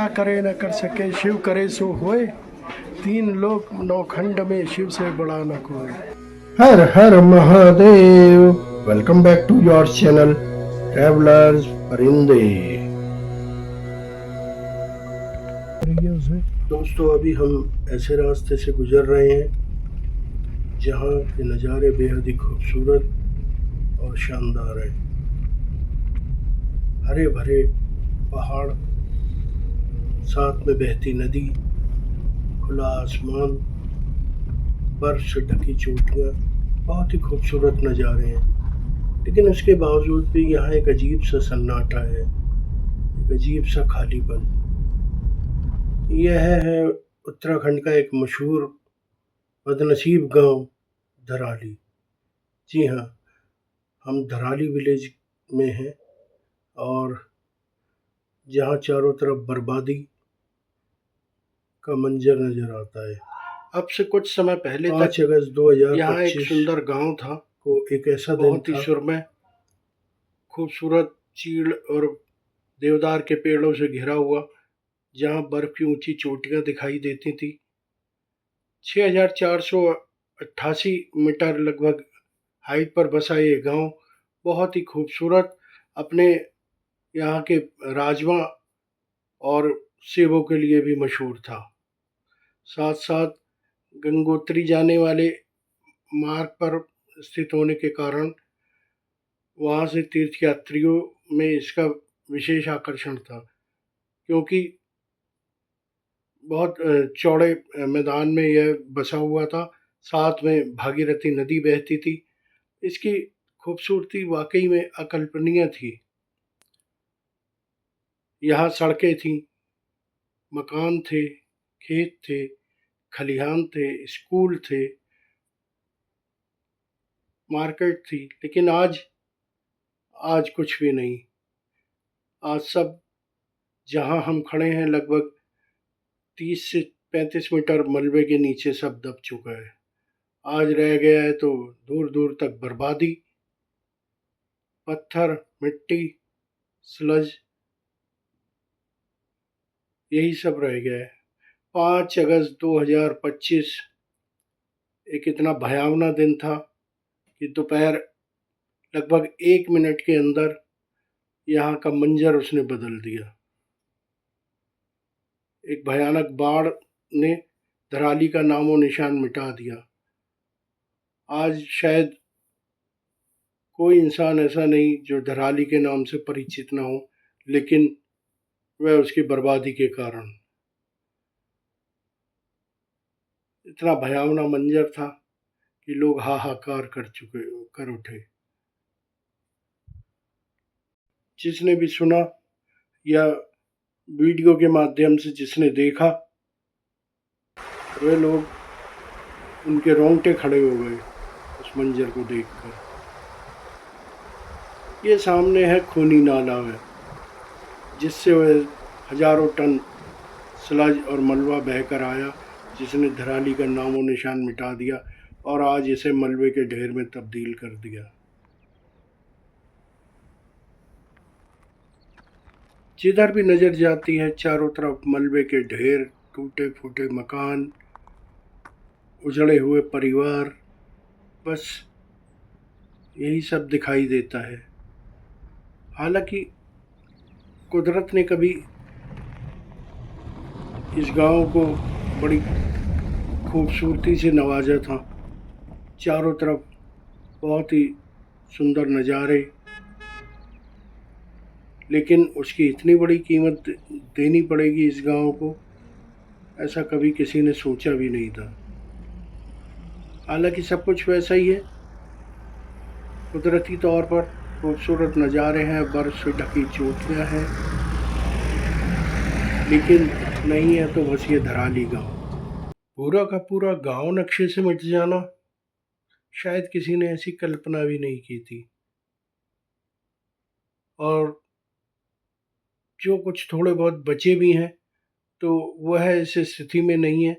क्या करे न कर सके, शिव करे सो होए, तीन लोक नौखंड में शिव से बड़ा न कोई। हर हर Mahadev. Welcome back to your channel travellers Parinde. दोस्तों, अभी हम ऐसे रास्ते से गुजर रहे हैं जहाँ के नज़ारे बेहद ही खूबसूरत और शानदार है। हरे भरे पहाड़, साथ में बहती नदी, खुला आसमान, बर्फ से ढकी चोटियाँ, बहुत ही खूबसूरत नज़ारे हैं। लेकिन उसके बावजूद भी यहाँ एक अजीब सा सन्नाटा है, एक अजीब सा खालीपन। यह है उत्तराखंड का एक मशहूर बदनसीब गांव धराली। जी हाँ, हम धराली विलेज में हैं और जहाँ चारों तरफ बर्बादी का मंजर नजर आता है। अब से कुछ समय पहले 5 अगस्त 2025 यहाँ एक सुंदर गांव था को एक ऐसा दिन बहुत ही सुरमय, खूबसूरत चीड़ और देवदार के पेड़ों से घिरा हुआ, जहां बर्फ की ऊंची चोटियां दिखाई देती थी। 6488 मीटर लगभग हाइट पर बसा ये गांव बहुत ही खूबसूरत, अपने यहाँ के राजमा और सेबों के लिए भी मशहूर था। साथ साथ गंगोत्री जाने वाले मार्ग पर स्थित होने के कारण वहाँ से तीर्थयात्रियों में इसका विशेष आकर्षण था, क्योंकि बहुत चौड़े मैदान में यह बसा हुआ था। साथ में भागीरथी नदी बहती थी। इसकी खूबसूरती वाकई में अकल्पनीय थी। यहाँ सड़कें थीं, मकान थे, खेत थे, खलिहान थे, स्कूल थे, मार्केट थी। लेकिन आज कुछ भी नहीं। आज सब, जहाँ हम खड़े हैं, लगभग 30 से 35 मीटर मलबे के नीचे सब दब चुका है। आज रह गया है तो दूर दूर तक बर्बादी, पत्थर, मिट्टी, स्लज, यही सब रह गया है। 5 अगस्त 2025 एक इतना भयावना दिन था कि दोपहर लगभग 1 मिनट के अंदर यहाँ का मंजर उसने बदल दिया। एक भयानक बाढ़ ने धराली का नामो निशान मिटा दिया। आज शायद कोई इंसान ऐसा नहीं जो धराली के नाम से परिचित ना हो, लेकिन वह उसकी बर्बादी के कारण। इतना भयावना मंजर था कि लोग हाहाकार कर उठे। जिसने भी सुना या वीडियो के माध्यम से जिसने देखा, वे लोग, उनके रोंगटे खड़े हो गए उस मंजर को देखकर। ये सामने है खूनी नाला है, जिससे वह हजारों टन स्लज और मलबा बहकर आया, जिसने धराली का नामो निशान मिटा दिया और आज इसे मलबे के ढेर में तब्दील कर दिया। जिधर भी नजर जाती है, चारों तरफ मलबे के ढेर, टूटे फूटे मकान, उजड़े हुए परिवार, बस यही सब दिखाई देता है। हालांकि कुदरत ने कभी इस गांव को बड़ी खूबसूरती से नवाजा था। चारों तरफ बहुत ही सुंदर नज़ारे, लेकिन उसकी इतनी बड़ी कीमत देनी पड़ेगी इस गांव को, ऐसा कभी किसी ने सोचा भी नहीं था। हालांकि सब कुछ वैसा ही है, कुदरती तौर पर खूबसूरत नज़ारे हैं, बर्फ से ढकी चोटियाँ हैं, लेकिन नहीं है तो बस ये धराली गांव। पूरा का पूरा गांव नक्शे से मिट जाना, शायद किसी ने ऐसी कल्पना भी नहीं की थी। और जो कुछ थोड़े बहुत बचे भी हैं, तो वह इस स्थिति में नहीं है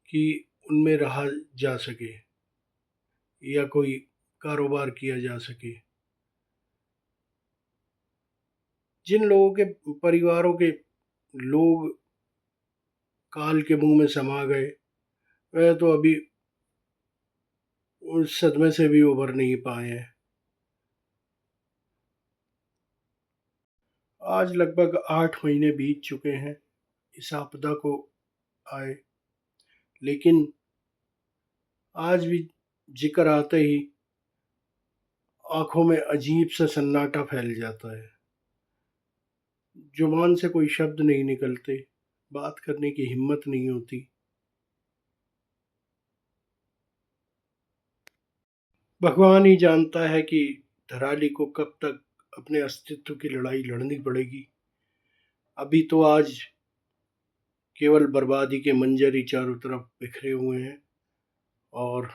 कि उनमें रहा जा सके या कोई कारोबार किया जा सके। जिन लोगों के परिवारों के लोग काल के मुंह में समा गए। वह तो अभी उस सदमे से भी उबर नहीं पाए हैं। आज लगभग 8 महीने बीत चुके हैं इस आपदा को आए, लेकिन आज भी जिक्र आते ही आंखों में अजीब सा सन्नाटा फैल जाता है। जुबान से कोई शब्द नहीं निकलते, बात करने की हिम्मत नहीं होती। भगवान ही जानता है कि धराली को कब तक अपने अस्तित्व की लड़ाई लड़नी पड़ेगी। अभी तो आज केवल बर्बादी के मंजर ही चारों तरफ बिखरे हुए हैं। और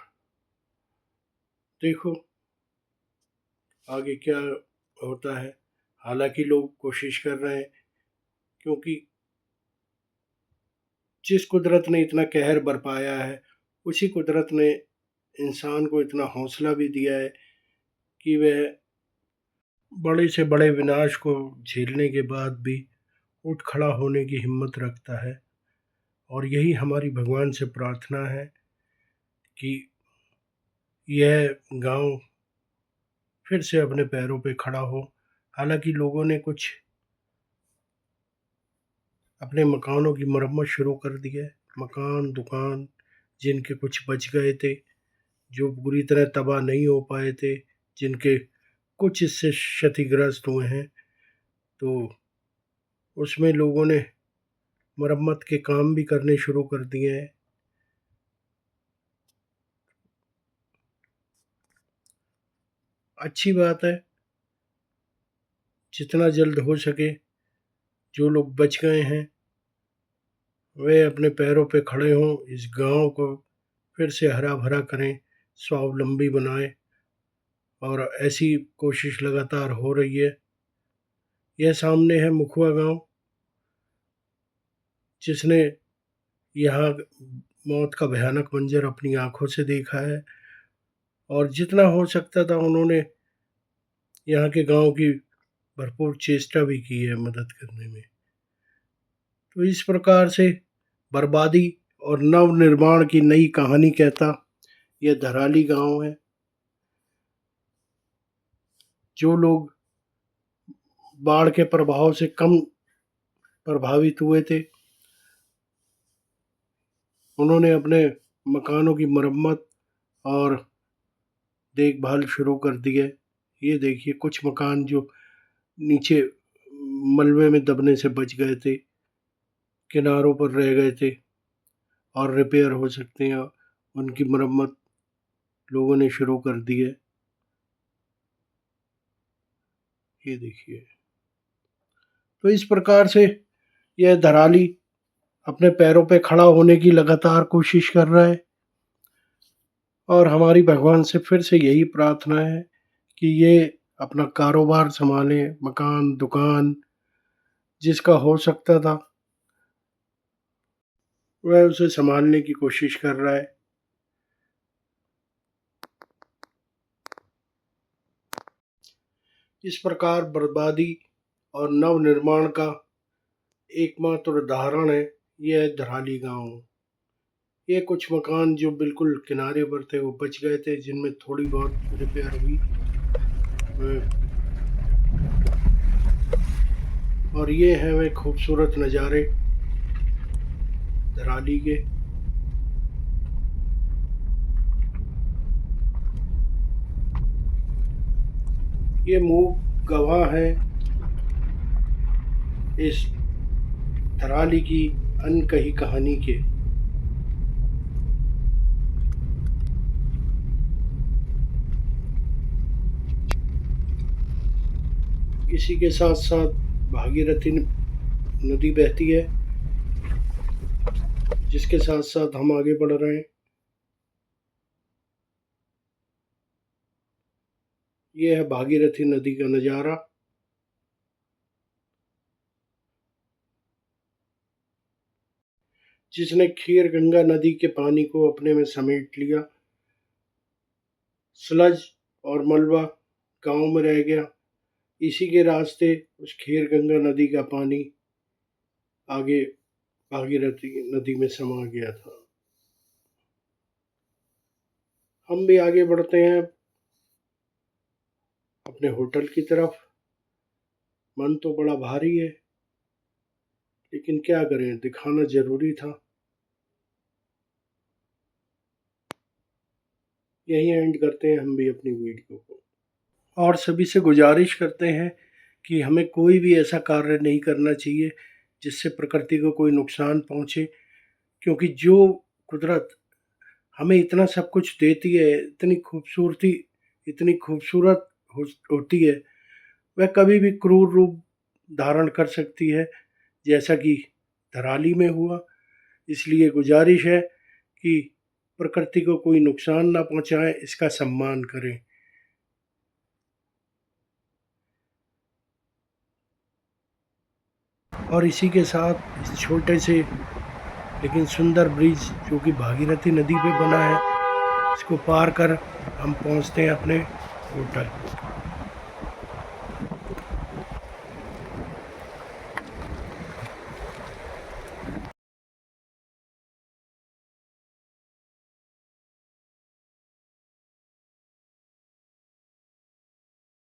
देखो आगे क्या होता है। हालांकि लोग कोशिश कर रहे हैं, क्योंकि जिस कुदरत ने इतना कहर बरपाया है, उसी कुदरत ने इंसान को इतना हौसला भी दिया है कि वह बड़े से बड़े विनाश को झेलने के बाद भी उठ खड़ा होने की हिम्मत रखता है। और यही हमारी भगवान से प्रार्थना है कि यह गांव फिर से अपने पैरों पे खड़ा हो। हालांकि लोगों ने कुछ अपने मकानों की मरम्मत शुरू कर दी है। मकान दुकान जिनके कुछ बच गए थे, जो पूरी तरह तबाह नहीं हो पाए थे, जिनके कुछ इससे क्षतिग्रस्त हुए हैं, तो उसमें लोगों ने मरम्मत के काम भी करने शुरू कर दिए हैं। अच्छी बात है, जितना जल्द हो सके जो लोग बच गए हैं वे अपने पैरों पे खड़े हों, इस गांव को फिर से हरा भरा करें, स्वावलंबी बनाएं। और ऐसी कोशिश लगातार हो रही है। यह सामने है मुखुआ गांव, जिसने यहाँ मौत का भयानक मंजर अपनी आंखों से देखा है। और जितना हो सकता था उन्होंने यहाँ के गांव की भरपूर चेष्टा भी की है मदद करने में। तो इस प्रकार से बर्बादी और नव निर्माण की नई कहानी कहता यह धराली गांव है। जो लोग बाढ़ के प्रभाव से कम प्रभावित हुए थे, उन्होंने अपने मकानों की मरम्मत और देखभाल शुरू कर दी है। ये देखिए कुछ मकान जो नीचे मलबे में दबने से बच गए थे, किनारों पर रह गए थे और रिपेयर हो सकते हैं, उनकी मरम्मत लोगों ने शुरू कर दी है। ये देखिए, तो इस प्रकार से यह धराली अपने पैरों पे खड़ा होने की लगातार कोशिश कर रहा है। और हमारी भगवान से फिर से यही प्रार्थना है कि ये अपना कारोबार संभाले, मकान दुकान जिसका हो सकता था वह उसे संभालने की कोशिश कर रहा है। इस प्रकार बर्बादी और नव निर्माण का एकमात्र उदाहरण है यह धराली गांव। ये कुछ मकान जो बिल्कुल किनारे पर थे वो बच गए थे, जिनमें थोड़ी बहुत रिपेयर हुई। और ये हैं वे खूबसूरत नज़ारे धराली के। ये मूक गवाह है इस धराली की अनकही कहानी के। इसी के साथ साथ भागीरथी नदी बहती है, जिसके साथ साथ हम आगे बढ़ रहे हैं। यह है भागीरथी नदी का नज़ारा। जिसने खीर गंगा नदी के पानी को अपने में समेट लिया। स्लज और मलबा गांव में रह गया। इसी के रास्ते उस खीर गंगा नदी का पानी आगे भागीरथी नदी में समा गया था। हम भी आगे बढ़ते हैं अपने होटल की तरफ। मन तो बड़ा भारी है, लेकिन क्या करें, दिखाना जरूरी था। यही एंड करते हैं हम भी अपनी वीडियो को, और सभी से गुजारिश करते हैं कि हमें कोई भी ऐसा कार्य नहीं करना चाहिए जिससे प्रकृति को कोई नुकसान पहुंचे, क्योंकि जो कुदरत हमें इतना सब कुछ देती है, इतनी खूबसूरत होती है, वह कभी भी क्रूर रूप धारण कर सकती है, जैसा कि धराली में हुआ। इसलिए गुजारिश है कि प्रकृति को कोई नुकसान ना पहुंचाएं, इसका सम्मान करें। और इसी के साथ इस छोटे से लेकिन सुंदर ब्रिज जो कि भागीरथी नदी पे बना है, इसको पार कर हम पहुंचते हैं अपने होटल।